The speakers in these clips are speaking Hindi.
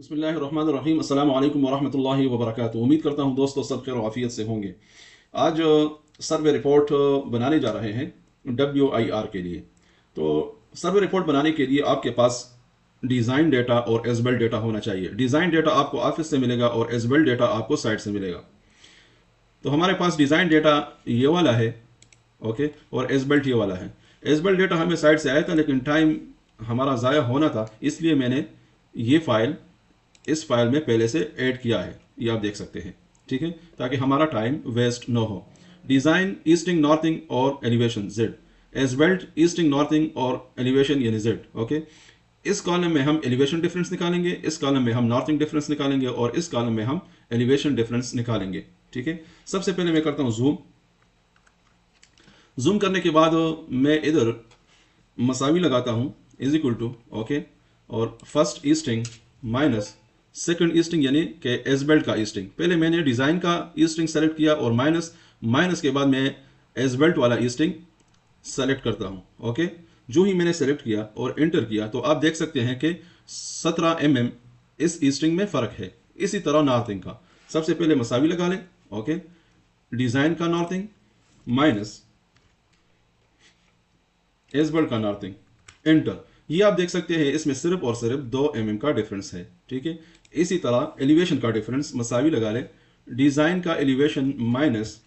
बिस्मिल्लाहिर्रहमानिर्रहीम अस्सलामु अलैकुम वरहमतुल्लाहि वबरकातुहू। उम्मीद करता हूँ दोस्तों सब खैर आफियत से होंगे। आज सर्वे रिपोर्ट बनाने जा रहे हैं WIR के लिए। तो सर्वे रिपोर्ट बनाने के लिए आपके पास डिज़ाइन डेटा और एजबेल डेटा होना चाहिए। डिज़ाइन डेटा आपको ऑफिस से मिलेगा और एजबेल डेटा आपको साइट से मिलेगा। तो हमारे पास डिज़ाइन डेटा ये वाला है, ओके, और एजबेल्ट ये वाला है। एजबेल्ट डेटा हमें साइट से आया था लेकिन टाइम हमारा ज़ाया होना था, इसलिए मैंने ये फाइल इस फाइल में पहले से ऐड किया है, ये आप देख सकते हैं, ठीक है, ताकि हमारा टाइम वेस्ट ना हो। डिज़ाइन ईस्टिंग नॉर्थिंग और एलिवेशन जेड, एजबेल्ट ईस्टिंग नॉर्थिंग और एलिवेशन यानी जेड, ओके। इस कॉलम में हम एलिवेशन डिफरेंस निकालेंगे, इस कॉलम में हम नॉर्थिंग डिफरेंस निकालेंगे और इस कॉलम में हम एलिवेशन डिफरेंस निकालेंगे, ठीक है। सबसे पहले मैं करता हूँ जूम। जूम करने के बाद मैं इधर मसावी लगाता हूँ इज इक्वल टू, ओके, और first easting minus second easting यानी कि एजबेल्ट का ईस्टिंग। पहले मैंने डिज़ाइन का ईस्टिंग सेलेक्ट किया और माइनस के बाद मैं एजबेल्ट वाला ईस्टिंग सेलेक्ट करता हूँ, ओके। जो ही मैंने सेलेक्ट किया और एंटर किया तो आप देख सकते हैं कि 17 mm इस ईस्टिंग में फ़र्क है। इसी तरह नॉर्थिंग का सबसे पहले मसावी लगा लें, ओके, डिज़ाइन का नॉर्थिंग माइनस एजबेल्ट का नॉर्थिंग, एंटर। ये आप देख सकते हैं इसमें सिर्फ और सिर्फ 2 mm का डिफरेंस है, ठीक है। इसी तरह एलिवेशन का डिफरेंस मसावी लगा ले, डिज़ाइन का एलिवेशन माइनस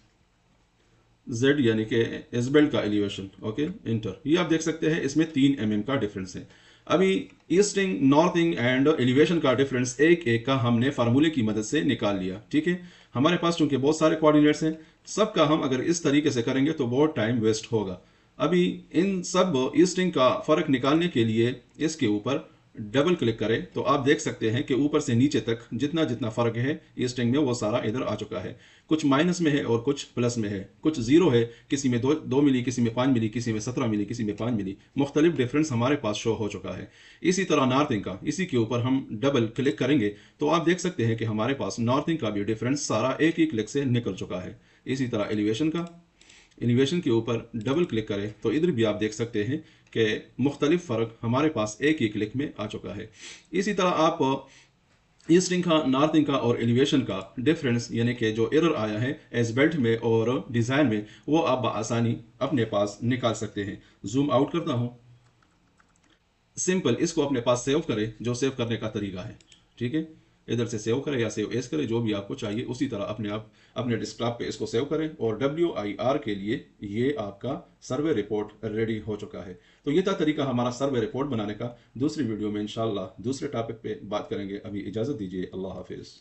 जेड यानी कि एजबेल्ट का एलिवेशन, ओके, एंटर। ये आप देख सकते हैं इसमें 3 mm का डिफरेंस है। अभी ईस्टिंग नॉर्थिंग एंड एलिवेशन का डिफरेंस एक एक का हमने फार्मूले की मदद से निकाल लिया, ठीक है। हमारे पास चूंकि बहुत सारे कोऑर्डिनेट्स हैं, सबका हम अगर इस तरीके से करेंगे तो बहुत टाइम वेस्ट होगा। अभी इन सब ईस्टिंग का फ़र्क निकालने के लिए इसके ऊपर डबल क्लिक करें तो आप देख सकते हैं कि ऊपर से नीचे तक जितना जितना फ़र्क है ईस्टिंग में वो सारा इधर आ चुका है। कुछ माइनस में है और कुछ प्लस में है, कुछ जीरो है, किसी में दो मिली, किसी में 5 मिली, किसी में 17 मिली, किसी में 5 मिली, मुख्तलिफ डिफरेंस हमारे पास शो हो चुका है। इसी तरह नॉर्थिंग का, इसी के ऊपर हम डबल क्लिक करेंगे तो आप देख सकते हैं कि हमारे पास नॉर्थिंग का भी डिफरेंस सारा एक ही क्लिक से निकल चुका है। इसी तरह एलिवेशन का, एलिवेशन के ऊपर डबल क्लिक करें तो इधर भी आप देख सकते हैं कि मुख्तलिफ फ़र्क हमारे पास एक ही क्लिक में आ चुका है। इसी तरह आप ईस्टिंग का, नॉर्थिंग का और एलिवेशन का डिफरेंस यानी कि जो एरर आया है एजबेल्ट में और डिज़ाइन में, वो आप बआसानी अपने पास निकाल सकते हैं। जूम आउट करता हूँ, सिंपल इसको अपने पास सेव करें, जो सेव करने का तरीका है, ठीक है। इधर से सेव करें या सेव एस करें, जो भी आपको चाहिए उसी तरह अपने आप अपने डेस्कटॉप पे इसको सेव करें और WIR के लिए ये आपका सर्वे रिपोर्ट रेडी हो चुका है। तो ये था तरीका हमारा सर्वे रिपोर्ट बनाने का। दूसरी वीडियो में इंशाल्लाह दूसरे टॉपिक पे बात करेंगे। अभी इजाज़त दीजिए, अल्लाह हाफिज़।